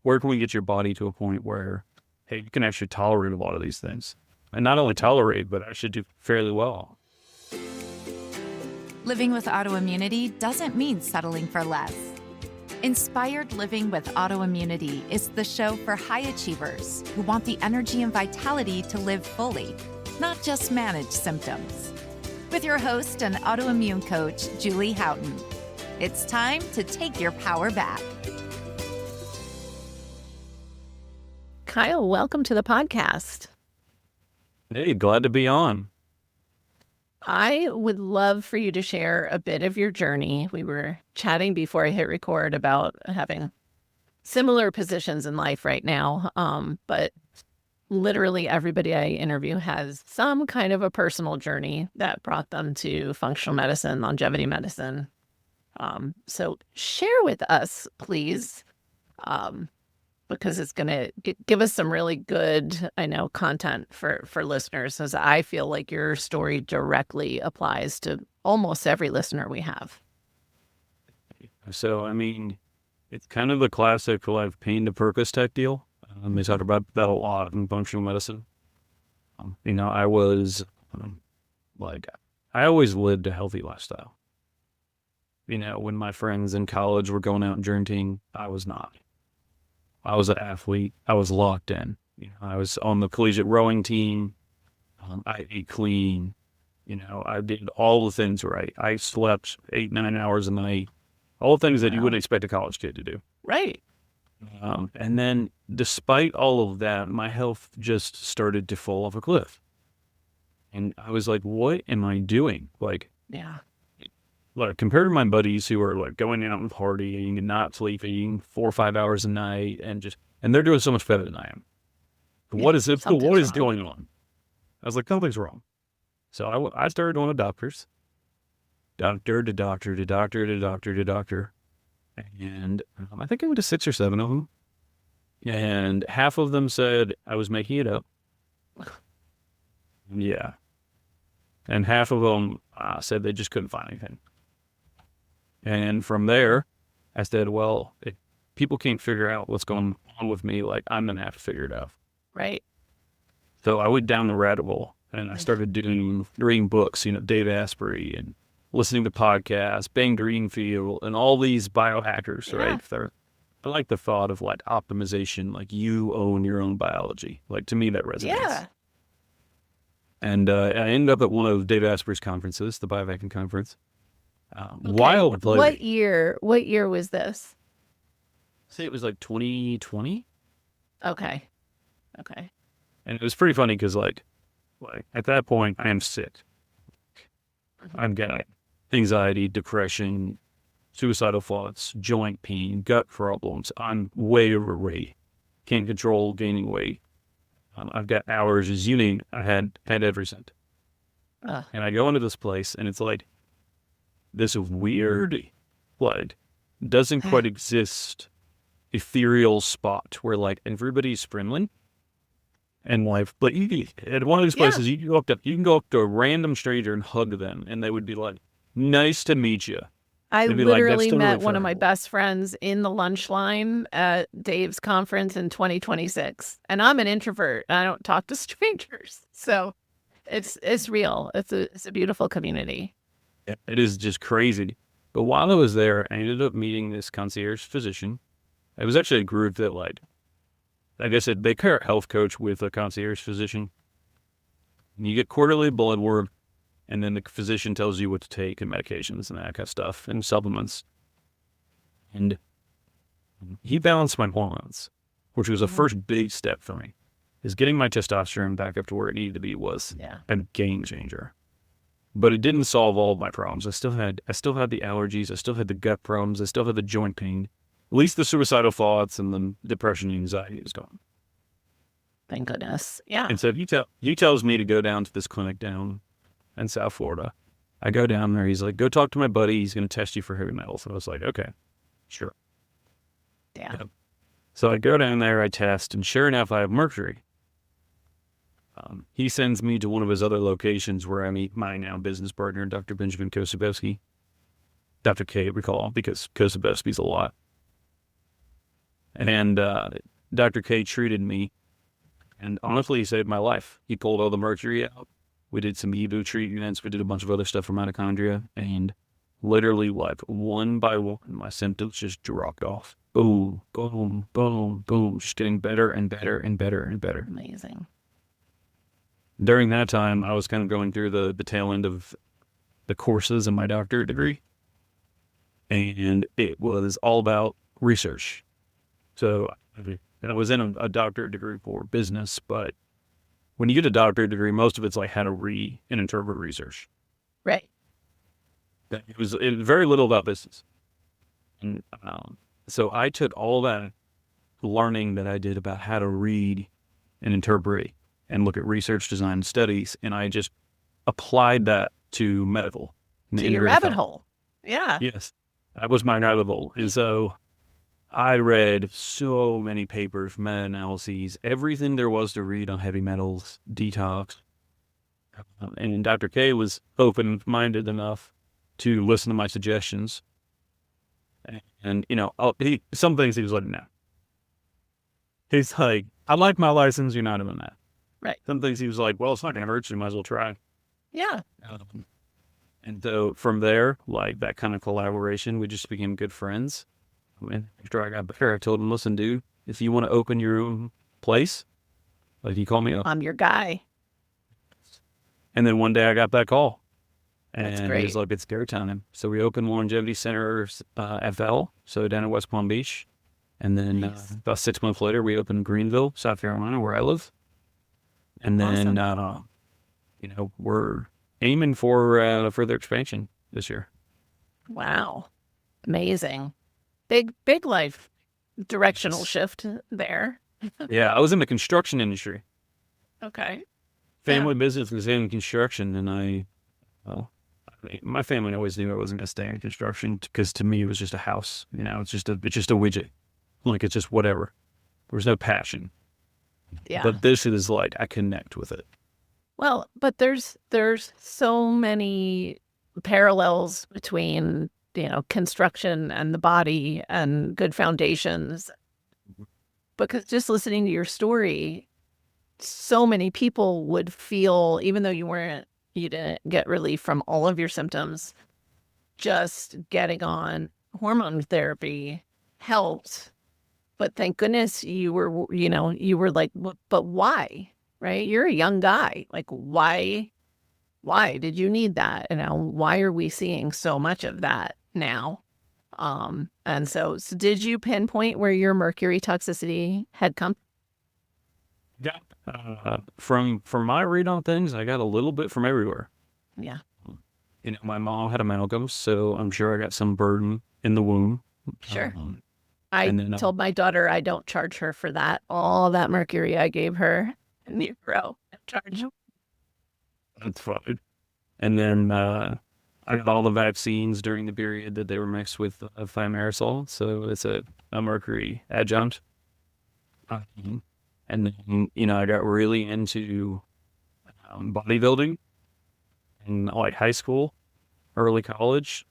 where can we get your body to a point where, hey, you can actually tolerate a lot of these things? And not only tolerate, but actually do fairly well. Living with autoimmunity doesn't mean settling for less. Inspired Living with Autoimmunity is the show for high achievers who want the energy and vitality to live fully, not just manage symptoms. With your host and autoimmune coach, Julie Houghton. It's time to take your power back. Kyle, welcome to the podcast. Hey, glad to be on. I would love for you to share a bit of your journey. We were chatting before I hit record about having similar positions in life right now, but literally everybody I interview has some kind of a personal journey that brought them to functional medicine, longevity medicine. So share with us, please, because it's going to give us some really good, content for listeners, as I feel like your story directly applies to almost every listener we have. So, it's kind of the classic like pain to purpose type deal. They talk about that a lot in functional medicine. I was I always lived a healthy lifestyle. When my friends in college were going out and drinking, I was not. I was an athlete. I was locked in. I was on the collegiate rowing team. I ate clean. I did all the things right. I slept 8-9 hours a night. All the things that you wouldn't expect a college kid to do. Right. And then despite all of that, my health just started to fall off a cliff. And I was like, what am I doing? Compared to my buddies who are going out and partying and not sleeping 4 or 5 hours a night and they're doing so much better than I am. What is going on? I was like, something's wrong. So I started going to doctors, doctor to doctor to doctor to doctor to doctor. And I think I went to 6 or 7 of them. And half of them said I was making it up. Yeah. And half of them said they just couldn't find anything. And from there, I said, well, if people can't figure out what's going on with me, I'm going to have to figure it out. Right. So I went down the rabbit hole and I started reading books, Dave Asprey, and listening to podcasts, Ben Greenfield, and all these biohackers, right? I like the thought of optimization, you own your own biology. To me, that resonates. Yeah. And I ended up at one of Dave Asprey's conferences, the biohacking conference. Wild. What year was this? Say it was 2020. Okay. And it was pretty funny because at that point I am sick. I'm getting anxiety, depression, suicidal thoughts, joint pain, gut problems. I'm way overweight. Can't control gaining weight. I've got allergies. You name it. I had everything. And I go into this place and it's this weird, doesn't quite exist ethereal spot where everybody's friendly. And at one of these places, you can go up to a random stranger and hug them, and they would be like, "Nice to meet you." I literally met one of my best friends in the lunch line at Dave's conference in 2026, and I'm an introvert. I don't talk to strangers, so it's real. It's a beautiful community. It is just crazy. But while I was there, I ended up meeting this concierge physician. It was actually a group that, like I said, they pair a health coach with a concierge physician. And you get quarterly blood work, and then the physician tells you what to take and medications and that kind of stuff and supplements. And he balanced my hormones, which was the first big step for me. Is getting my testosterone back up to where it needed to be was a game changer. But it didn't solve all of my problems. I still had the allergies. I still had the gut problems. I still had the joint pain. At least the suicidal thoughts and the depression and anxiety is gone. Thank goodness. Yeah. And so he tells me to go down to this clinic down in South Florida. I go down there. He's like, go talk to my buddy. He's going to test you for heavy metals. And I was like, okay, sure. Yeah. So I go down there, I test, and sure enough, I have mercury. He sends me to one of his other locations where I meet my now business partner, Dr. Benjamin Kosabevsky. Dr. K, recall, because Kosabevsky's a lot. And Dr. K treated me, and honestly, he saved my life. He pulled all the mercury out. We did some EVO treatments. We did a bunch of other stuff for mitochondria, and literally, like, one by one, my symptoms just dropped off. Boom, boom, boom, boom, just getting better and better and better and better. Amazing. During that time, I was kind of going through the tail end of the courses in my doctorate degree, and it was all about research. So I was in a doctorate degree for business, but when you get a doctorate degree, most of it's like how to read and interpret research. Right. It was very little about business. And so I took all that learning that I did about how to read and interpret and look at research, design, studies, and I just applied that to medical. To your rabbit hole. Yeah. Yes. That was my rabbit hole. And so I read so many papers, meta-analyses, everything there was to read on heavy metals, detox. And Dr. K was open-minded enough to listen to my suggestions. And, some things he was like, no. He's like, I like my license, you're not doing that. Right. Some things he was like, well, it's not going to hurt you, might as well try. Yeah. And so from there, like that kind of collaboration, we just became good friends. And after I got better, I told him, listen, dude, if you want to open your own place, like you call me up. I'm your guy. And then one day I got that call. That's And great. he was like, it's go time. So we opened Longevity Center FL, so down in West Palm Beach. And then Nice. about 6 months later, we opened Greenville, South Carolina, where I live. And then, we're aiming for further expansion this year. Wow. Amazing. Big life directional shift there. Yeah, I was in the construction industry. Okay. Family business was in construction, and my family always knew I wasn't going to stay in construction because to me it was just a house. It's just a widget. Like, it's just whatever. There was no passion. Yeah. But this is like, I connect with it. Well, but there's so many parallels between, construction and the body and good foundations. Because just listening to your story, so many people would feel, even though you didn't get relief from all of your symptoms, just getting on hormone therapy helped. But thank goodness you were like, but why? Right? You're a young guy. Like, why did you need that? Why are we seeing so much of that now? And so did you pinpoint where your mercury toxicity had come? Yeah. From my read on things, I got a little bit from everywhere. Yeah. My mom had a amalgam, so I'm sure I got some burden in the womb. Sure. I told my daughter I don't charge her for that. All that mercury I gave her in the row, I charge. That's fine. And then I got all the vaccines during the period that they were mixed with thimerosal, so it's a mercury adjunct. And then, I got really into bodybuilding in like high school, early college.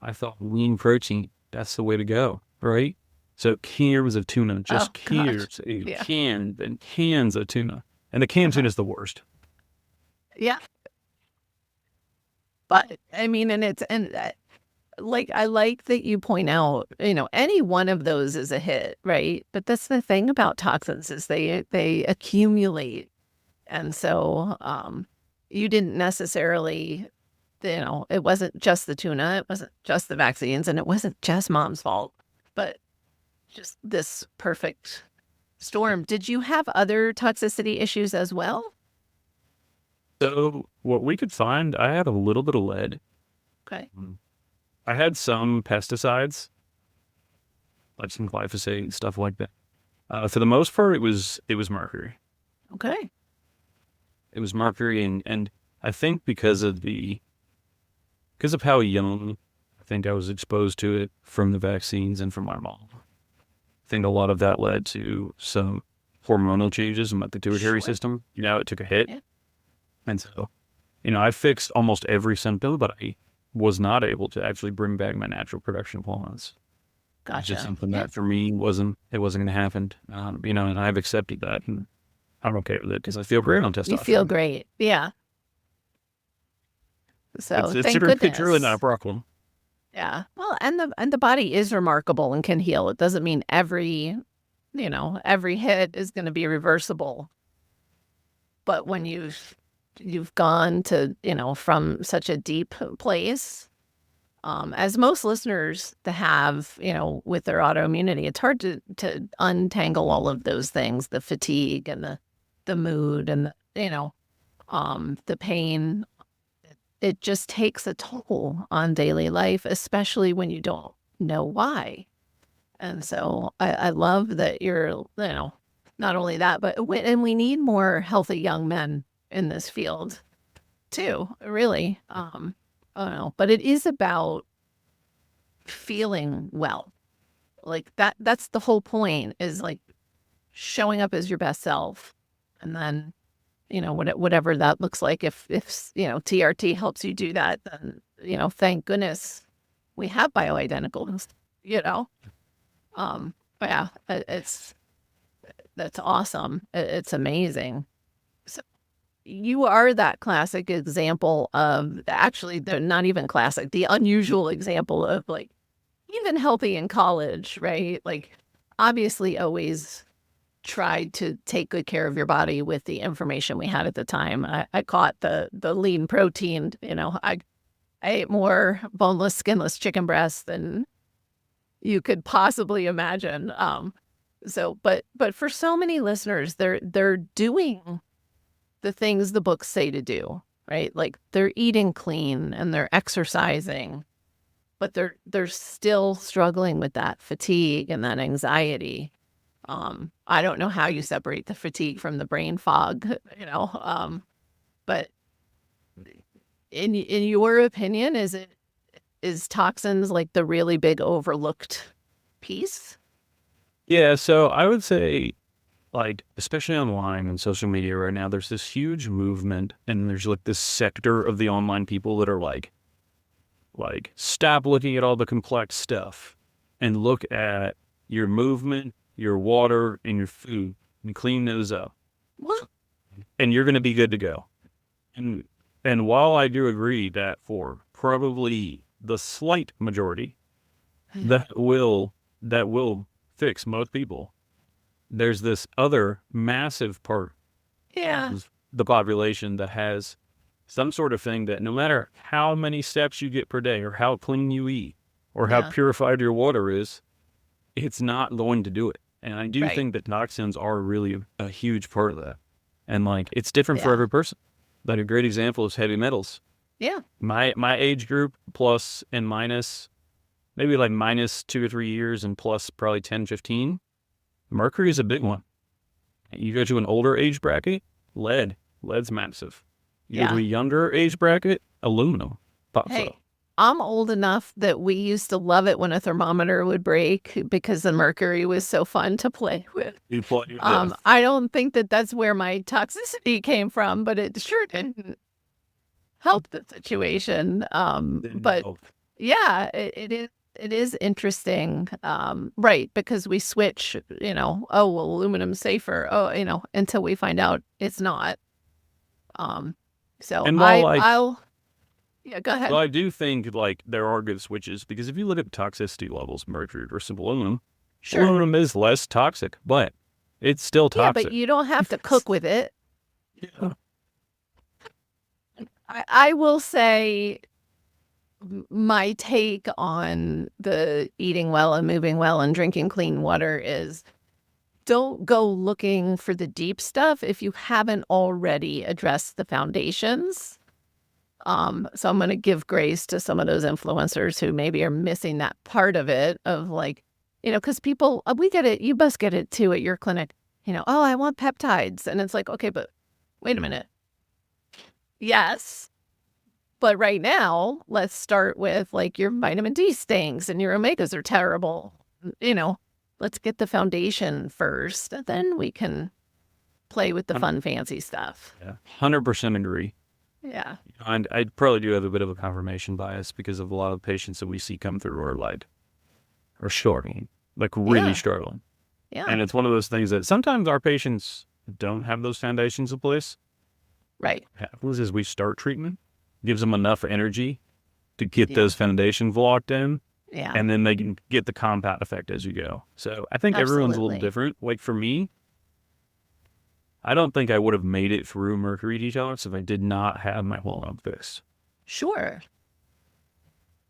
I thought lean protein, that's the way to go, right? So cans of tuna, just cans, cans and cans of tuna. And the canned tuna is the worst. Yeah. But I mean, like, I like that you point out, any one of those is a hit, right? But that's the thing about toxins is they accumulate. And so you didn't necessarily, it wasn't just the tuna, it wasn't just the vaccines, and it wasn't just mom's fault, but just this perfect storm. Did you have other toxicity issues as well? So what we could find, I had a little bit of lead. Okay. I had some pesticides, like some glyphosate, stuff like that. For the most part, it was mercury. Okay. It was mercury, and I think because of how young, I think I was exposed to it from the vaccines and from my mom. I think a lot of that led to some hormonal changes in my pituitary system. It took a hit. Yeah. And so, I fixed almost every symptom, but I was not able to actually bring back my natural production of hormones. It's just Gotcha. something Yeah. that for me it wasn't going to happen. And I've accepted that, and I'm okay with it because I feel great on You feel testosterone. great. Yeah. So thank It's really not a goodness. problem. Yeah. Well, and the body is remarkable and can heal. It doesn't mean every hit is going to be reversible. But when you've gone to, from such a deep place, as most listeners to have, with their autoimmunity, it's hard to untangle all of those things, the fatigue and the mood and the pain. It just takes a toll on daily life, especially when you don't know why. And so I love that you're, not only that, but and we need more healthy young men in this field too, really. I don't know, but it is about feeling well. Like that's the whole point, is like showing up as your best self. And then, whatever that looks like, if TRT helps you do that, then, thank goodness we have bioidenticals, you know. But yeah, that's awesome. It's amazing. So you are that classic example of, actually, they're not even classic, the unusual example of like even healthy in college, right? Like obviously always tried to take good care of your body with the information we had at the time. I caught the lean protein, I ate more boneless, skinless chicken breasts than you could possibly imagine. But for so many listeners, they're doing the things the books say to do, right? Like they're eating clean and they're exercising, but they're still struggling with that fatigue and that anxiety. I don't know how you separate the fatigue from the brain fog, but in your opinion, is toxins like the really big overlooked piece? Yeah, so I would say, like, especially online and social media right now, there's this huge movement, and there's like this sector of the online people that are like, stop looking at all the complex stuff and look at your movement, your water, and your food, and clean those up, What? and you're going to be good to go. And while I do agree that for probably the slight majority that will fix most people, there's this other massive part Yeah. of the population that has some sort of thing that no matter how many steps you get per day or how clean you eat or how Yeah. purified your water is, it's not going to do it. And I do Right. think that toxins are really a huge part of that. And like, it's different for Yeah. every person. Like a great example is heavy metals. Yeah. My age group, plus and minus, maybe like minus 2 or 3 years and plus probably 10, 15. Mercury is a big one. You go to an older age bracket, lead's massive. You go to Yeah. a younger age bracket, aluminum pops Hey, up. I'm old enough that we used to love it when a thermometer would break because the mercury was so fun to play with. I don't think that that's where my toxicity came from, but it sure didn't help the situation. But yeah, it is interesting. Right, because we switch, oh, well, aluminum's safer. Oh, until we find out it's not. So And while yeah, go ahead. well, I do think like there are good switches, because if you look at toxicity levels, mercury versus aluminum, Sure. aluminum is less toxic, but it's still Yeah, toxic. but you don't have to cook with it. Yeah. I will say my take on the eating well and moving well and drinking clean water is, don't go looking for the deep stuff if you haven't already addressed the foundations. So I'm going to give grace to some of those influencers who maybe are missing that part of it, of like, because people, we get it, you must get it too at your clinic, oh, I want peptides. And it's like, okay, but wait a minute. Yes. But right now, let's start with like your vitamin D stinks and your omegas are terrible. Let's get the foundation first, and then we can play with the fun, fancy stuff. Yeah, 100% agree. Yeah. And I probably do have a bit of a confirmation bias because of a lot of patients that we see come through are like, are struggling, like really struggling. Yeah. And it's one of those things that sometimes our patients don't have those foundations in place. Right. What happens is we start treatment, gives them enough energy to get those foundations locked in. Yeah. And then they can get the compound effect as you go. So I think everyone's a little Absolutely. different. Like for me, I don't think I would have made it through mercury detox if I did not have my hormone fixed. Sure.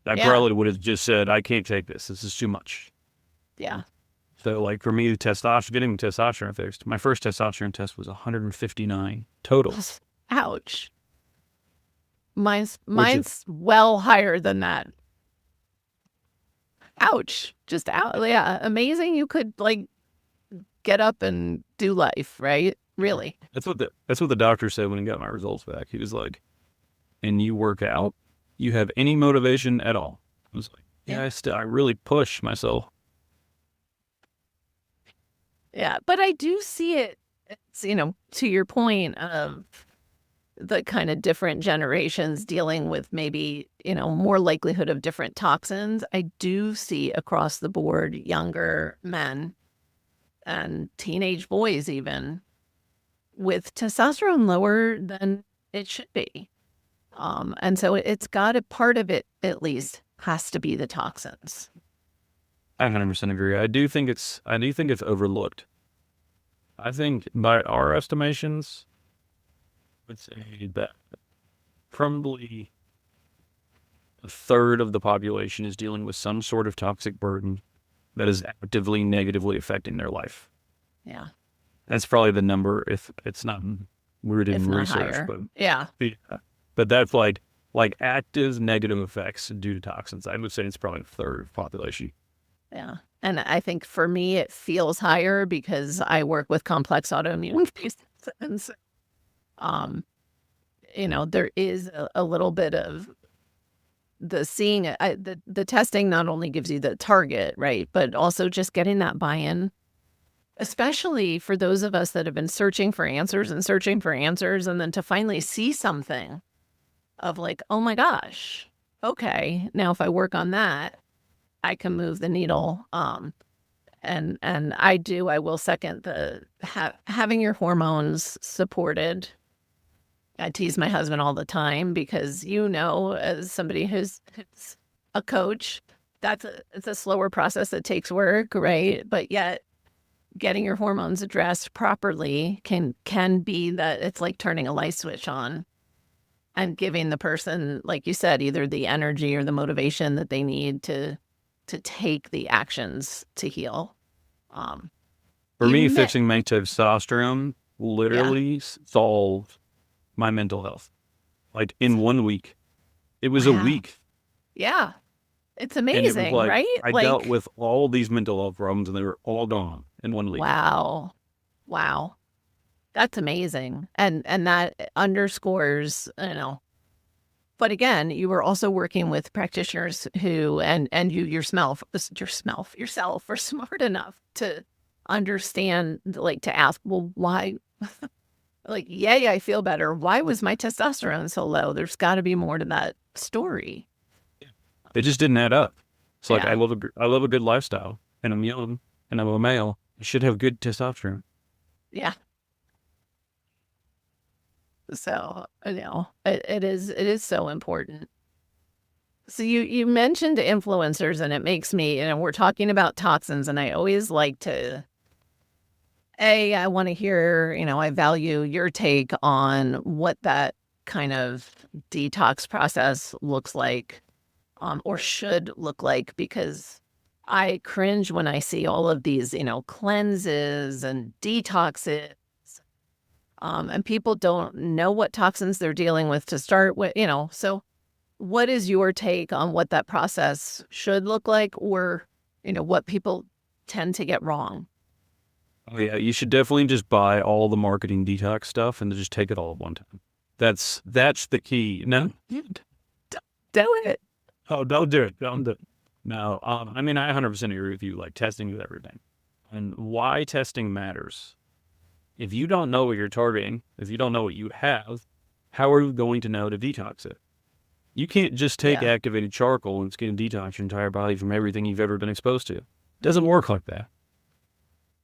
I Yeah. probably would have just said, I can't take this. This is too much. Yeah. So like for me, getting testosterone fixed, my first testosterone test was 159 total. Ouch. Mine's well higher than that. Ouch. Just out. Yeah. Amazing. You could like get up and do life, right? Really. That's what the doctor said when he got my results back. He was like, and you work out, you have any motivation at all. I was like, yeah, I really push myself. Yeah. But I do see it, it's, to your point of the kind of different generations dealing with maybe, more likelihood of different toxins. I do see across the board younger men and teenage boys even with testosterone lower than it should be. And so it's got a part of it, at least, has to be the toxins. I 100% agree. I do think it's overlooked. I think by our estimations, let's say that probably a third of the population is dealing with some sort of toxic burden that is actively negatively affecting their life. Yeah. That's probably the number if it's not rooted in research. Higher. But yeah. But that's like active negative effects due to toxins. I would say it's probably a third of the population. Yeah. And I think for me, it feels higher because I work with complex autoimmune patients. And so, there is a little bit of the seeing, the testing not only gives you the target, right, but also just getting that buy-in, especially for those of us that have been searching for answers, and then to finally see something of like, oh my gosh, okay, now if I work on that, I can move the needle. And I will second the having your hormones supported. I tease my husband all the time because, as somebody who's a coach, it's a slower process. It takes work, right? But yet getting your hormones addressed properly can be that it's like turning a light switch on and giving the person, like you said, either the energy or the motivation that they need to take the actions to heal. For me, fixing my testosterone literally solved my mental health. Like in 1 week. It was a week. Yeah. It's amazing, and it was right? I dealt with all these mental health problems and they were all gone in 1 week. Wow. That's amazing. And that underscores, but again, you were also working with practitioners who, and you yourself are smart enough to understand, like to ask, well, why, like, I feel better. Why was my testosterone so low? There's got to be more to that story. It just didn't add up. It's like, I love a good lifestyle and I'm young and I'm a male. I should have good testosterone. Yeah. So, it is so important. So you mentioned influencers, and it makes me, we're talking about toxins, and I always like to, I want to hear, I value your take on what that kind of detox process looks like, or should look like, because I cringe when I see all of these, cleanses and detoxes. And people don't know what toxins they're dealing with to start with, so what is your take on what that process should look like, or, what people tend to get wrong? Oh yeah, you should definitely just buy all the marketing detox stuff and just take it all at one time. That's the key. No, Do it. Oh, don't do it. Don't do it. No, I 100% agree with you, like testing with everything. And why testing matters. If you don't know what you're targeting, if you don't know what you have, how are you going to know to detox it? You can't just take Yeah. activated charcoal and it's going to detox your entire body from everything you've ever been exposed to. It doesn't work like that.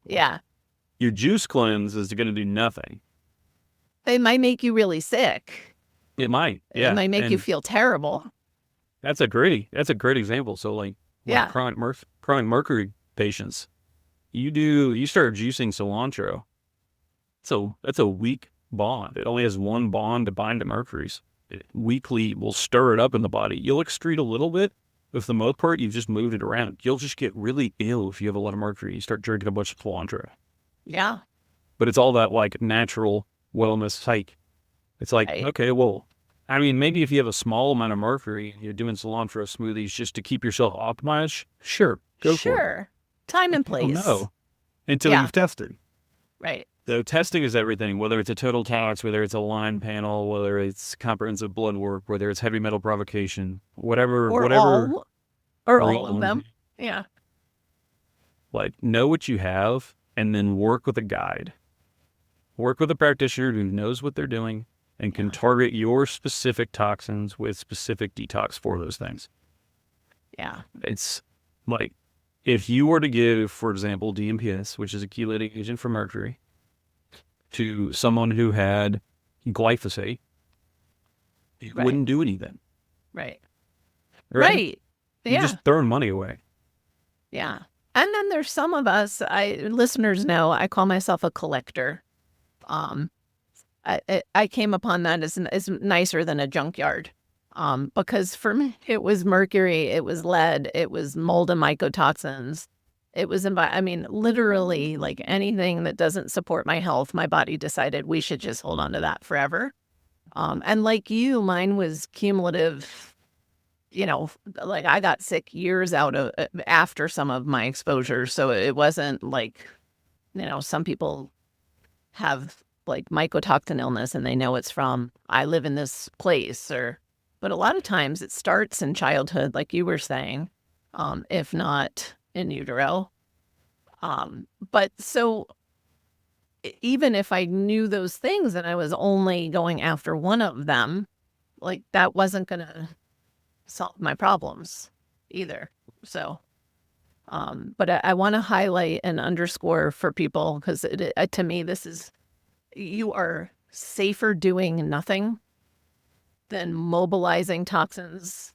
Yeah. Your juice cleanse is going to do nothing. It might make you really sick. It might, It yeah. might make you And feel terrible. that's a great example. So like Yeah. chronic mercury patients, you start juicing cilantro. So that's a weak bond. It only has one bond to bind to mercuries. It weakly will stir it up in the body. You'll excrete a little bit. But for the most part, you've just moved it around. You'll just get really ill if you have a lot of mercury. You start drinking a bunch of cilantro. Yeah. But it's all that like natural wellness hike. It's like, Right. okay, well, I mean, maybe if you have a small amount of mercury and you're doing cilantro smoothies just to keep yourself optimized, sure, go for it. Sure. Time and place. No, until Yeah. you've tested. Right. So testing is everything, whether it's a total tox, whether it's a line panel, whether it's comprehensive blood work, whether it's heavy metal provocation, whatever, Or all of them. Yeah. Like, know what you have and then work with a guide. Work with a practitioner who knows what they're doing and can target your specific toxins with specific detox for those things. Yeah. It's like, if you were to give, for example, DMPS, which is a chelating agent for mercury, to someone who had glyphosate, it Right. wouldn't do anything. Right. Right? Right. You're Yeah. just throwing money away. Yeah. And then there's some of us, listeners know, I call myself a collector. I came upon that as nicer than a junkyard. Because for me, it was mercury, it was lead, it was mold and mycotoxins. It was, literally like anything that doesn't support my health, my body decided we should just hold on to that forever. And like you, mine was cumulative, like I got sick years out of after some of my exposures. So it wasn't like, some people have like mycotoxin illness and they know it's from, I live in this place but a lot of times it starts in childhood, like you were saying, if not in utero. But so even if I knew those things and I was only going after one of them, like that wasn't going to solve my problems either. So, but I want to highlight and underscore for people because to me, you are safer doing nothing than mobilizing toxins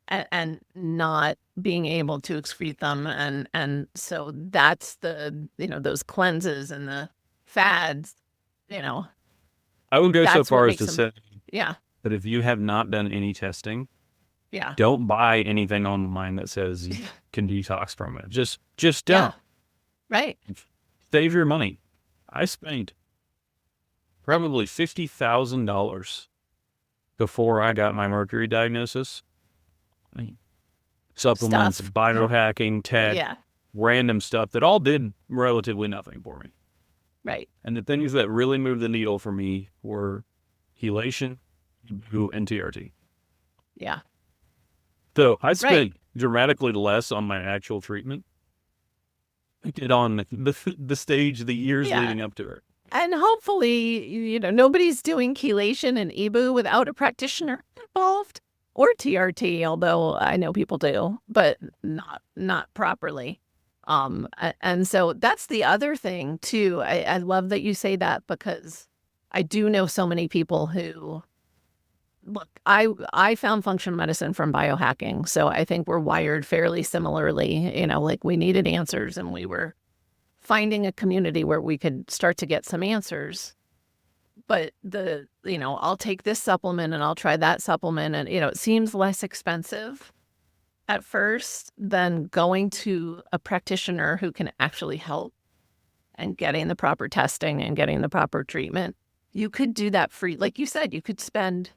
and not being able to excrete them. And so that's those cleanses and the fads, I would go so That's what far as makes to them- say yeah, that if you have not done any testing, yeah, don't buy anything online that says you can detox from it. Just yeah, don't. right, Save your money. I spent probably $50,000 before I got my mercury diagnosis. Supplements, Stuff. biohacking, tech, yeah, random stuff that all did relatively nothing for me. right, And the things that really moved the needle for me were chelation and TRT. yeah, So I spent dramatically less on my actual treatment I did on the stage, the years Yeah. leading up to it. and hopefully, nobody's doing chelation and EBU without a practitioner involved or TRT, although I know people do, but not properly. And so that's the other thing too. I love that you say that because I do know so many people who look, I found functional medicine from biohacking. So I think we're wired fairly similarly, like we needed answers and we were finding a community where we could start to get some answers. But I'll take this supplement and I'll try that supplement. And, it seems less expensive at first than going to a practitioner who can actually help and getting the proper testing and getting the proper treatment. You could do that free. Like you said, you could spend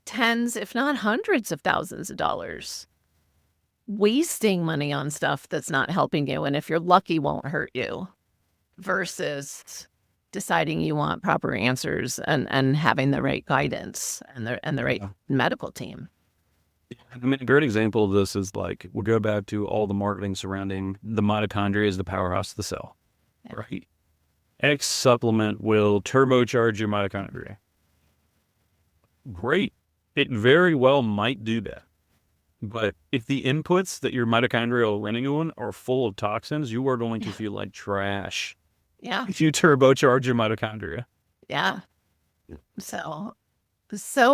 tens, if not hundreds of thousands of dollars wasting money on stuff that's not helping you. And if you're lucky, won't hurt you versus deciding you want proper answers and having the right guidance and the right medical team. I mean, a great example of this is like, we'll go back to all the marketing surrounding the mitochondria as the powerhouse of the cell, right? X supplement will turbocharge your mitochondria. Great. it very well might do that. But if the inputs that your mitochondria are running on are full of toxins, you are going to feel like trash Yeah. if you turbocharge your mitochondria. Yeah. So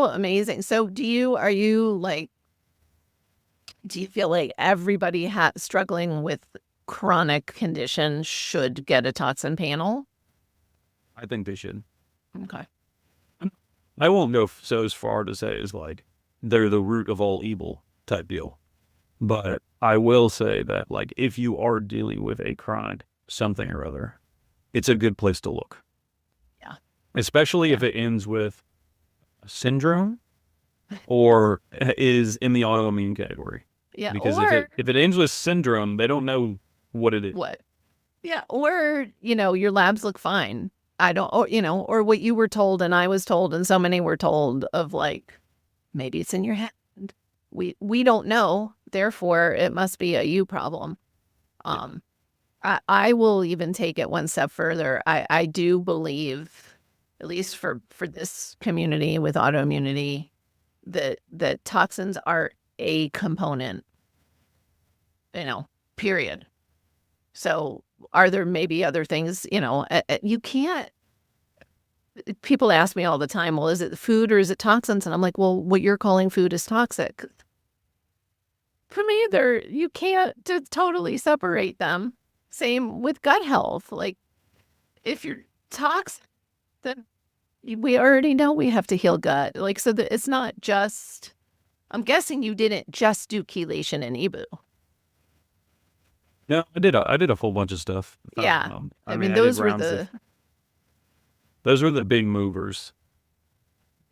amazing. So do you feel like everybody struggling with chronic conditions should get a toxin panel? I think they should. Okay. I won't go so as far to say it's like they're the root of all evil type deal. But I will say that, like, if you are dealing with a chronic something or other, it's a good place to look. Yeah. Especially if it ends with a syndrome or is in the autoimmune category. Yeah. Because or if it ends with syndrome, they don't know what it is. what? Yeah. Or, your labs look fine. Or what you were told and I was told and so many were told of like, maybe it's in your head. We don't know. Therefore, it must be a you problem. I will even take it one step further. I do believe, at least for this community with autoimmunity, that toxins are a component, period. So are there maybe other things, you can't, people ask me all the time, well, is it food or is it toxins? And I'm like, well, what you're calling food is toxic. For me, you can't totally separate them. Same with gut health. Like, if you're toxic, then we already know we have to heal gut. Like, so that it's not just, I'm guessing you didn't just do chelation and EBU. No, I did a full bunch of stuff. Yeah. I mean, I those did were rounds those were the big movers.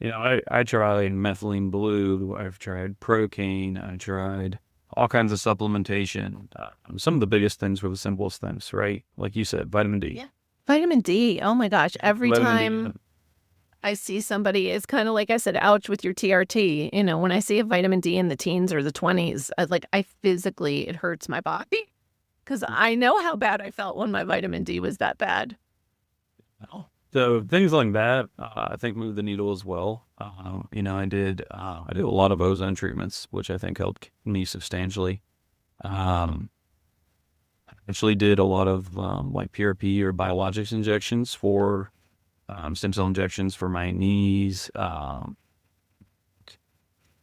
I tried methylene blue. I've tried Procaine. I tried all kinds of supplementation. Some of the biggest things were the simplest things, right? Like you said, vitamin D. Yeah. Vitamin D. Oh my gosh. Every Vitamin D, time I see somebody, it's kind of like I said, ouch with your TRT. When I see a vitamin D in the teens or the 20s, I physically, it hurts my body because I know how bad I felt when my vitamin D was that bad. Oh. So things like that, I think moved the needle as well. I did a lot of ozone treatments, which I think helped me substantially. I actually did a lot of like PRP or biologics injections for stem cell injections for my knees,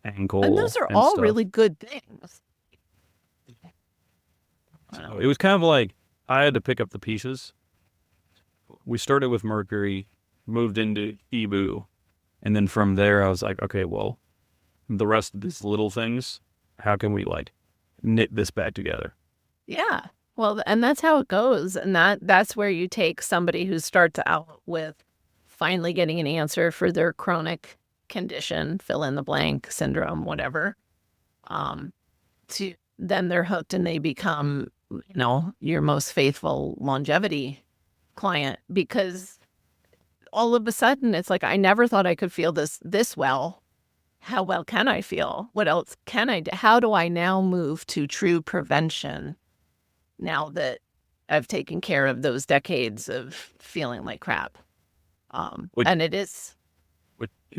ankle, And those are all stuff. really good things. So it was kind of like I had to pick up the pieces. We started with mercury, moved into EBU, and then from there I was like, okay, well, the rest of these little things, how can we like knit this back together? Yeah. Well, and that's how it goes. And that's where you take somebody who starts out with finally getting an answer for their chronic condition, fill in the blank, syndrome, whatever, to then they're hooked and they become, your most faithful longevity client, because all of a sudden it's like, I never thought I could feel this well. How well can I feel? What else can I do? How do I now move to true prevention now that I've taken care of those decades of feeling like crap? And it is.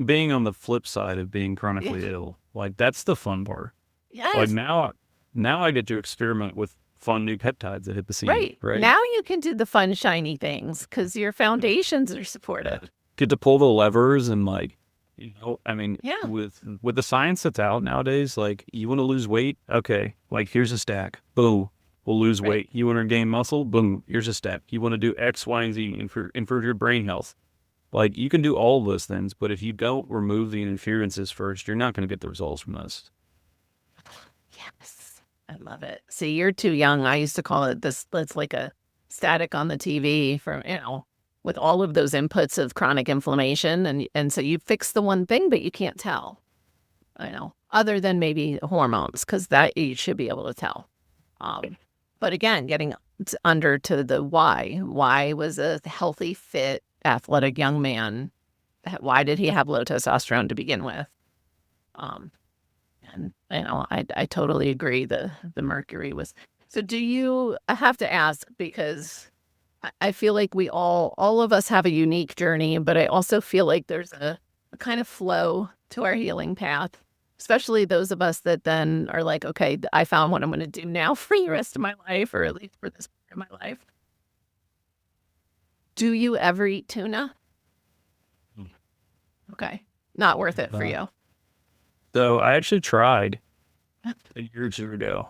Being on the flip side of being chronically ill, like that's the fun part. Yes. Like now I get to experiment with fun new peptides that hit the scene. Right. Now you can do the fun, shiny things because your foundations are supportive. Get to pull the levers and with the science that's out nowadays, like you want to lose weight? Okay. Like here's a stack. Boom. We'll lose weight. You want to gain muscle? Boom. Here's a stack. You want to do X, Y, and Z improve your brain health. Like you can do all of those things, but if you don't remove the interferences first, you're not going to get the results from this. Yes. I love it. See, you're too young. I used to call it this. It's like a static on the TV from, with all of those inputs of chronic inflammation. And so you fix the one thing, but you can't tell, other than maybe hormones, because that you should be able to tell. But again, getting under to the why. Why was a healthy, fit, athletic young man? Why did he have low testosterone to begin with? And I totally agree. The mercury was. So I have to ask, because I feel like all of us have a unique journey, but I also feel like there's a kind of flow to our healing path, especially those of us that then are like, okay, I found what I'm going to do now for the rest of my life, or at least for this part of my life. Do you ever eat tuna? Okay. Not worth it for you. So I actually tried a year or two ago.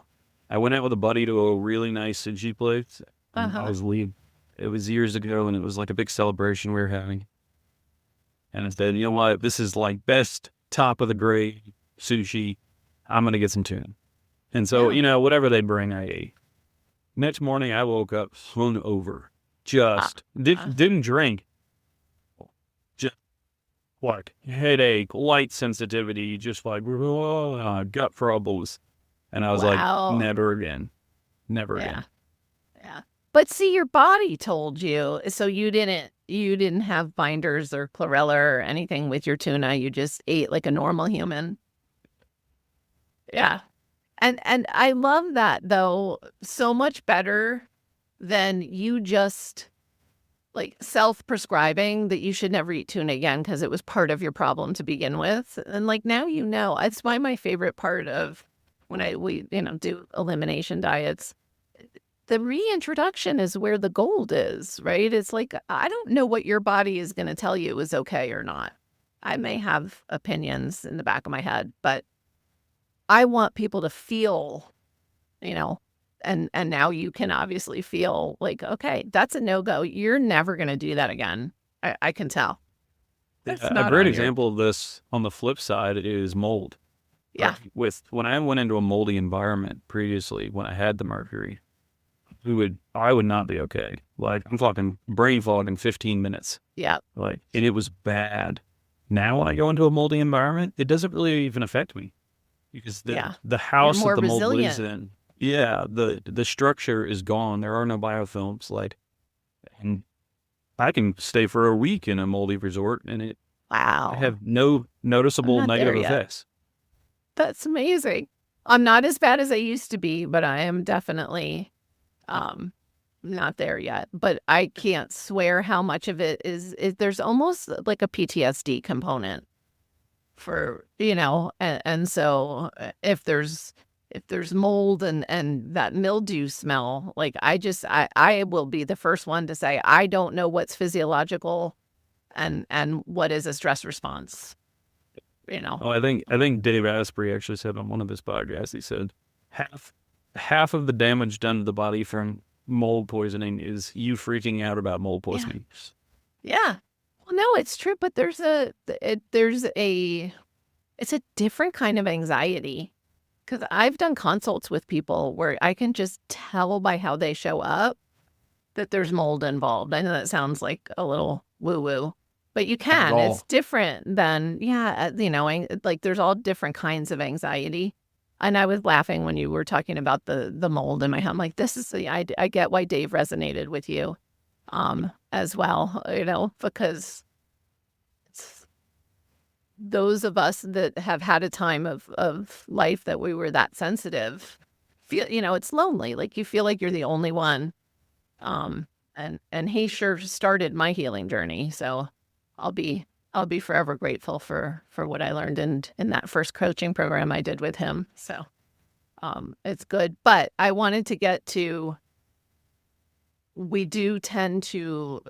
I went out with a buddy to a really nice sushi place. I was leaving. It was years ago, and it was like a big celebration we were having. And I said, you know what? This is like best top of the grade sushi. I'm going to get some tuna. And so, whatever they bring, I ate. Next morning, I woke up swung over. Just didn't drink. Just like headache, light sensitivity, just like gut troubles. And I was like, never again. Never again. Yeah. But see, your body told you, so you didn't have binders or chlorella or anything with your tuna. You just ate like a normal human. Yeah. And I love that, though, so much better than you just like self-prescribing that you should never eat tuna again because it was part of your problem to begin with. And like now it's why my favorite part of when we do elimination diets, the reintroduction is where the gold is, right? It's like, I don't know what your body is going to tell you is okay or not. I may have opinions in the back of my head, but I want people to feel, and now you can obviously feel like, okay, that's a no-go. You're never going to do that again. I can tell. A great example of this on the flip side is mold. Yeah. When I went into a moldy environment previously, when I had the mercury, I would not be okay. Like, I'm talking brain fog in 15 minutes. Yeah. Like, and it was bad. Now when I go into a moldy environment, it doesn't really even affect me because the house that the mold lives in, the structure is gone. There are no biofilms. And I can stay for a week in a moldy resort, and I have no noticeable negative effects. That's amazing. I'm not as bad as I used to be, but I am definitely not there yet. But I can't swear how much of it is there's almost like a PTSD component for, and so if there's mold and that mildew smell, like I will be the first one to say, I don't know what's physiological and what is a stress response. Oh, I think Dave Asprey actually said on one of his podcasts, he said half of the damage done to the body from mold poisoning is you freaking out about mold poisoning. Yeah. Well, no, it's true, but it's a different kind of anxiety, because I've done consults with people where I can just tell by how they show up that there's mold involved. I know that sounds like a little woo-woo. But you can. It's different than, like there's all different kinds of anxiety. And I was laughing when you were talking about the mold in my head. I'm like, I get why Dave resonated with you as well, because it's those of us that have had a time of life that we were that sensitive, feel, it's lonely. Like you feel like you're the only one. And he sure started my healing journey. So I'll be forever grateful for what I learned in that first coaching program I did with him. So it's good. But I wanted to get to, we do tend to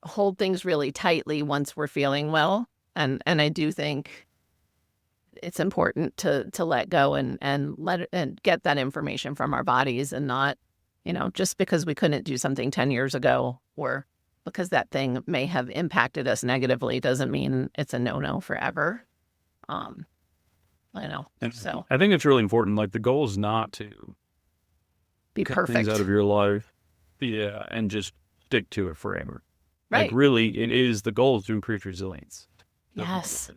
hold things really tightly once we're feeling well. And I do think it's important to let go and get that information from our bodies, and not, just because we couldn't do something 10 years ago or because that thing may have impacted us negatively doesn't mean it's a no-no forever. I know. So I think it's really important. Like, the goal is not to be cut perfect things out of your life. Yeah. And just stick to it forever. Right. Like, really, the goal is to increase resilience. Yes.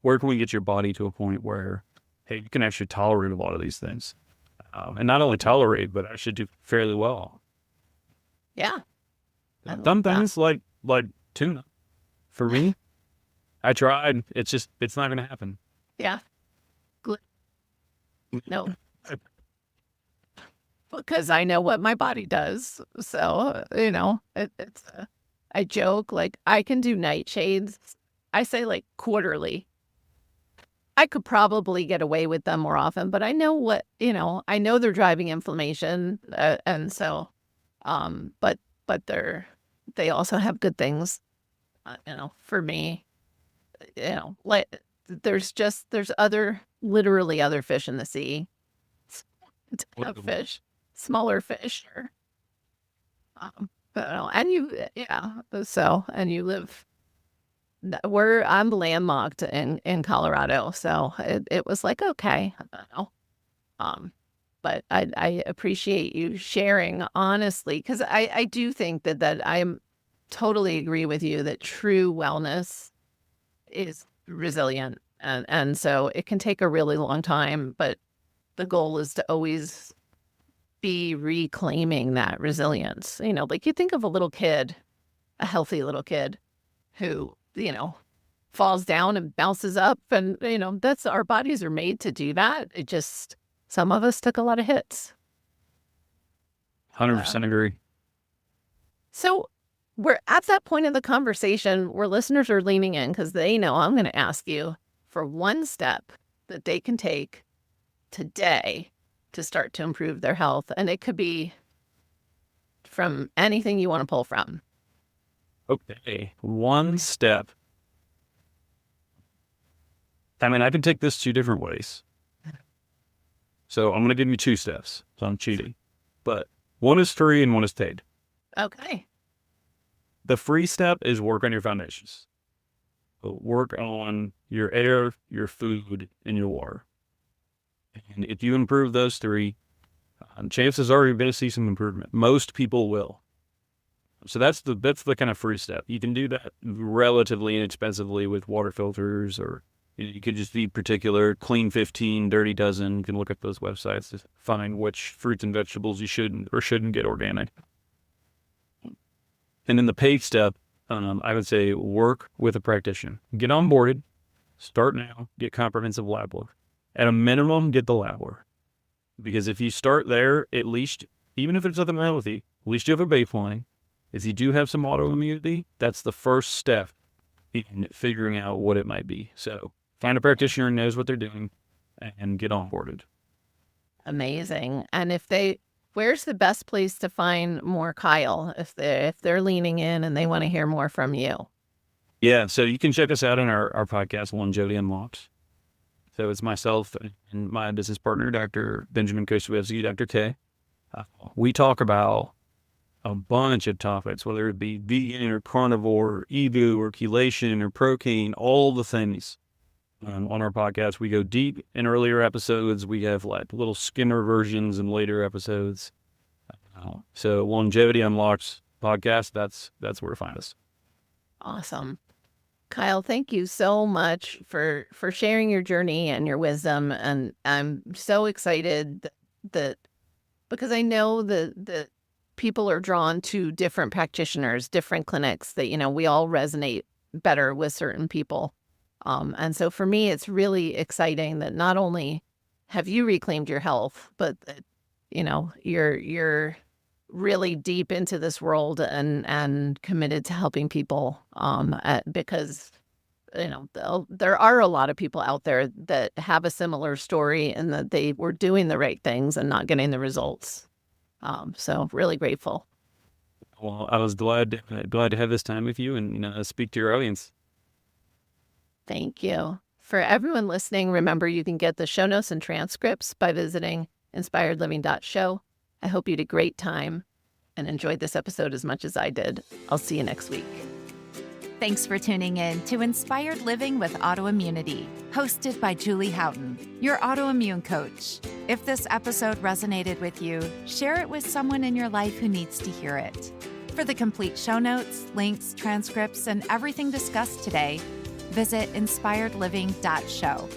Where can we get your body to a point where, hey, you can actually tolerate a lot of these things? And not only tolerate, but actually do fairly well. Yeah. Some things like tuna, for me, I tried. It's not going to happen. Yeah. No. Because I know what my body does. So, it's I joke, like, I can do nightshades. I say like quarterly. I could probably get away with them more often, but I know what, I know they're driving inflammation. And so, but they also have good things, for me, like there's literally other fish in the sea. Have fish, smaller fish, but and and you live. I'm landlocked in Colorado, so it was like, okay, I don't know. But I appreciate you sharing honestly, because I do think that I'm totally agree with you that true wellness is resilient, and so it can take a really long time, but the goal is to always be reclaiming that resilience. Like you think of a healthy little kid who, falls down and bounces up. And, that's our bodies are made to do that. It just, some of us took a lot of hits. 100% agree. So we're at that point in the conversation where listeners are leaning in because they know I'm going to ask you for one step that they can take today to start to improve their health. And it could be from anything you want to pull from. Okay, one step. I mean, I can take this 2 different ways. So I'm going to give you 2 steps. So I'm cheating. But one is free and one is paid. Okay. The free step is work on your foundations. So work on your air, your food, and your water. And if you improve those 3, chances are you're going to see some improvement. Most people will. So that's the kind of free step. You can do that relatively inexpensively with water filters, or you could just be particular, clean 15, dirty dozen. You can look at those websites to find which fruits and vegetables you should or shouldn't get organic. And then the paid step, I would say work with a practitioner. Get onboarded, start now, get comprehensive lab work. At a minimum, get the lab work. Because if you start there, at least, even if there's nothing wrong with you, at least you have a baseline. If you do have some autoimmunity, that's the first step in figuring out what it might be. So find a practitioner who knows what they're doing and get onboarded. Amazing. And where's the best place to find more Kyle if they're leaning in and they want to hear more from you? Yeah, so you can check us out on our podcast, Longevity Unlocked. So it's myself and my business partner, Dr. Benjamin Kosowiecki, Dr. K. We talk about a bunch of topics, whether it be vegan or carnivore, or EVO or chelation or protein, all the things. On our podcast, we go deep in earlier episodes. We have like little skinner versions in later episodes. So Longevity Unlocked podcast, that's where to find us. Awesome. Kyle, thank you so much for sharing your journey and your wisdom. And I'm so excited that because I know that people are drawn to different practitioners, different clinics, that, we all resonate better with certain people. And so for me, it's really exciting that not only have you reclaimed your health, but that, you're really deep into this world and committed to helping people. Because, there are a lot of people out there that have a similar story and that they were doing the right things and not getting the results. So really grateful. Well, I was glad to have this time with you and speak to your audience. Thank you. For everyone listening, remember you can get the show notes and transcripts by visiting inspiredliving.show. I hope you had a great time and enjoyed this episode as much as I did. I'll see you next week. Thanks for tuning in to Inspired Living with Autoimmunity, hosted by Julie Houghton, your autoimmune coach. If this episode resonated with you, share it with someone in your life who needs to hear it. For the complete show notes, links, transcripts, and everything discussed today, visit inspiredliving.show.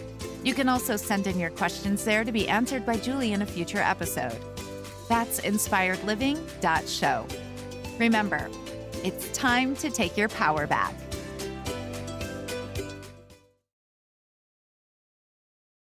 You can also send in your questions there to be answered by Julie in a future episode. That's inspiredliving.show. Remember, it's time to take your power back.